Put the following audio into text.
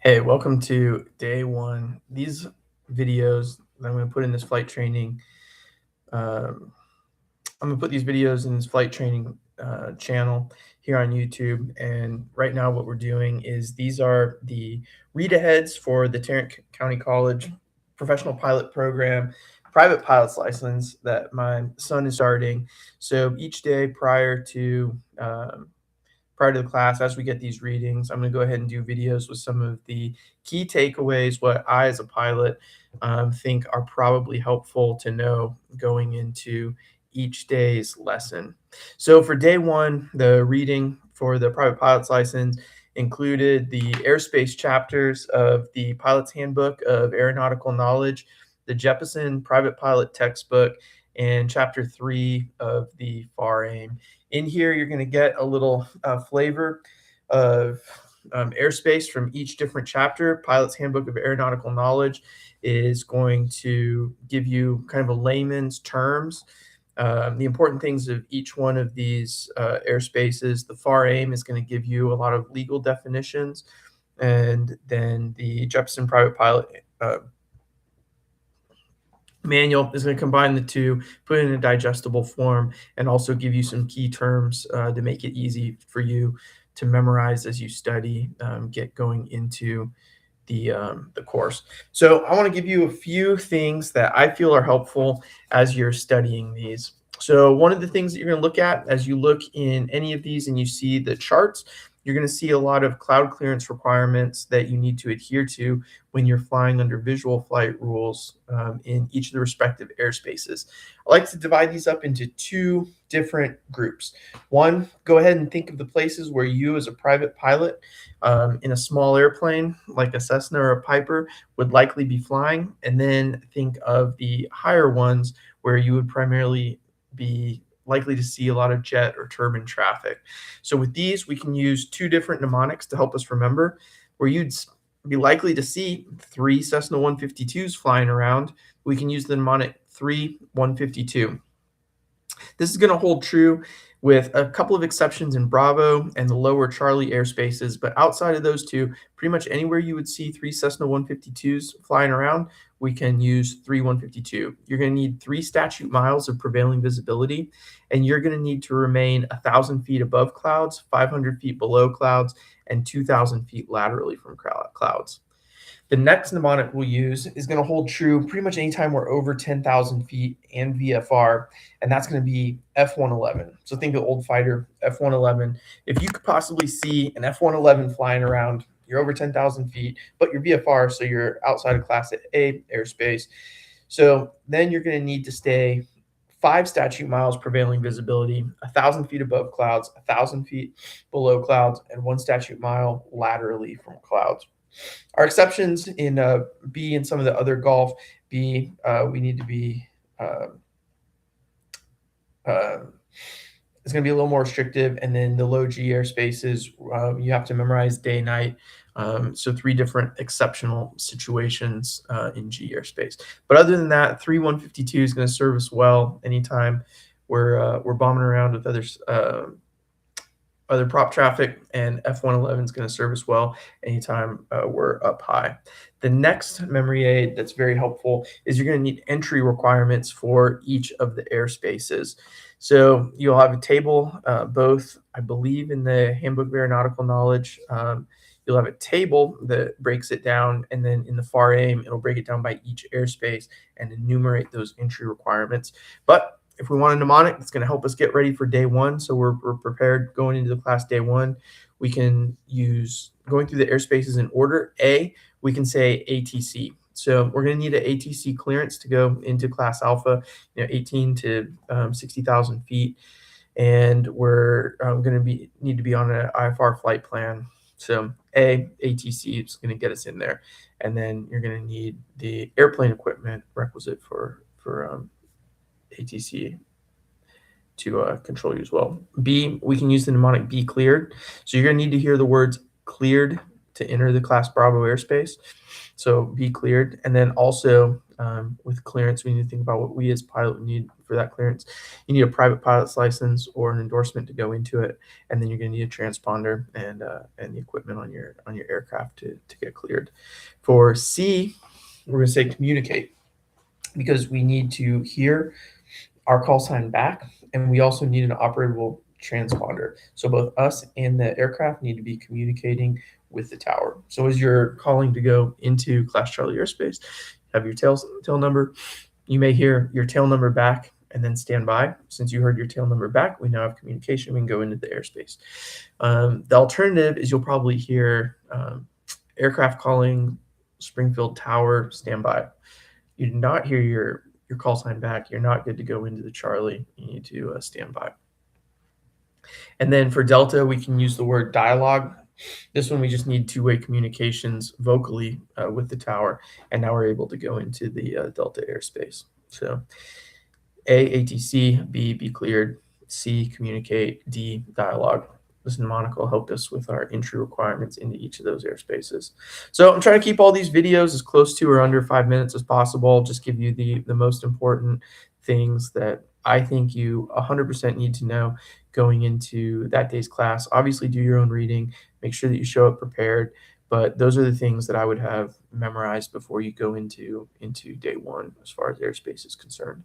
Hey, welcome to day one. These videos that I'm going to put in this flight training, um, I'm going to put these videos in this flight training channel here on YouTube. And right now, what we're doing is these are the read aheads for the Tarrant County College professional pilot program, private pilot's license that my son is starting. So each day prior to the class, as we get these readings, I'm going to go ahead and do videos with some of the key takeaways, what I, as a pilot, think are probably helpful to know going into each day's lesson. So for day one, the reading for the private pilot's license included the airspace chapters of the Pilot's Handbook of Aeronautical Knowledge, the Jeppesen private pilot textbook, and chapter 3 of the FAR AIM. In here, you're going to get a little flavor of airspace from each different chapter. Pilot's Handbook of Aeronautical Knowledge is going to give you kind of a layman's terms, the important things of each one of these airspaces. The FAR AIM is going to give you a lot of legal definitions, and then the Jeppesen Private Pilot manual is going to combine the two, put it in a digestible form, and also give you some key terms to make it easy for you to memorize as you study, get going into the course. So I want to give you a few things that I feel are helpful as you're studying these. So one of the things that you're going to look at as you look in any of these and you see the charts, you're going to see a lot of cloud clearance requirements that you need to adhere to when you're flying under visual flight rules in each of the respective airspaces. I like to divide these up into two different groups. One, go ahead and think of the places where you as a private pilot in a small airplane like a Cessna or a Piper would likely be flying, and then think of the higher ones where you would primarily be likely to see a lot of jet or turbine traffic. So with these, we can use two different mnemonics to help us remember. Where you'd be likely to see 3 Cessna 152s flying around, we can use the mnemonic 3 152. This is going to hold true with a couple of exceptions in Bravo and the lower Charlie airspaces, but outside of those two, pretty much anywhere you would see 3 Cessna 152s flying around, we can use 3 152. You're going to need 3 statute miles of prevailing visibility, and you're going to need to remain 1,000 feet above clouds, 500 feet below clouds, and 2,000 feet laterally from clouds. The next mnemonic we'll use is going to hold true pretty much anytime we're over 10,000 feet and VFR, and that's going to be F-111. So think of old fighter F-111. If you could possibly see an F-111 flying around, you're over 10,000 feet, but you're VFR, so you're outside of Class A airspace. So then you're going to need to stay 5 statute miles prevailing visibility, 1,000 feet above clouds, 1,000 feet below clouds, and 1 statute mile laterally from clouds. Our exceptions in B and some of the other golf, B, we need to be, it's going to be a little more restrictive. And then the low G airspaces, you have to memorize day, night. So 3 different exceptional situations in G airspace. But other than that, 3 152 is going to serve us well anytime we're bombing around with other prop traffic, and F-111 is going to serve us well anytime we're up high. The next memory aid that's very helpful is you're going to need entry requirements for each of the airspaces. So you'll have a table, both, I believe, in the Handbook of Aeronautical Knowledge. You'll have a table that breaks it down, and then in the FAR AIM, it'll break it down by each airspace and enumerate those entry requirements. But if we want a mnemonic that's going to help us get ready for day one, so we're prepared going into the class day one, we can use, going through the airspaces in order. A, we can say ATC. So we're going to need an ATC clearance to go into class alpha, 18 to 60,000 feet. And we're going to need to be on an IFR flight plan. So ATC is going to get us in there. And then you're going to need the airplane equipment requisite for ATC to control you as well. B, we can use the mnemonic B cleared. So you're going to need to hear the words cleared to enter the class Bravo airspace. So B cleared. And then also with clearance. We need to think about what we as pilot need for that clearance. You need a private pilot's license or an endorsement to go into it, and then you're going to need a transponder and the equipment on your aircraft to get cleared. For C, we're going to say communicate, because we need to hear our call sign back, and we also need an operable transponder. So both us and the aircraft need to be communicating with the tower. So as you're calling to go into Class Charlie airspace, have your tail number. You may hear your tail number back and then stand by. Since you heard your tail number back, we now have communication. We can go into the airspace. The alternative is you'll probably hear aircraft calling Springfield Tower, stand by. You do not hear your call sign back. You're not good to go into the Charlie. You need to stand by. And then for Delta, we can use the word dialogue. This one, we just need two-way communications vocally with the tower. And now we're able to go into the Delta airspace. So A, ATC, B, be cleared, C, communicate, D, dialogue. This mnemonical helped us with our entry requirements into each of those airspaces. So I'm trying to keep all these videos as close to or under 5 minutes as possible. Just give you the most important things that I think you 100% need to know going into that day's class. Obviously, do your own reading. Make sure that you show up prepared. But those are the things that I would have memorized before you go into day one as far as airspace is concerned.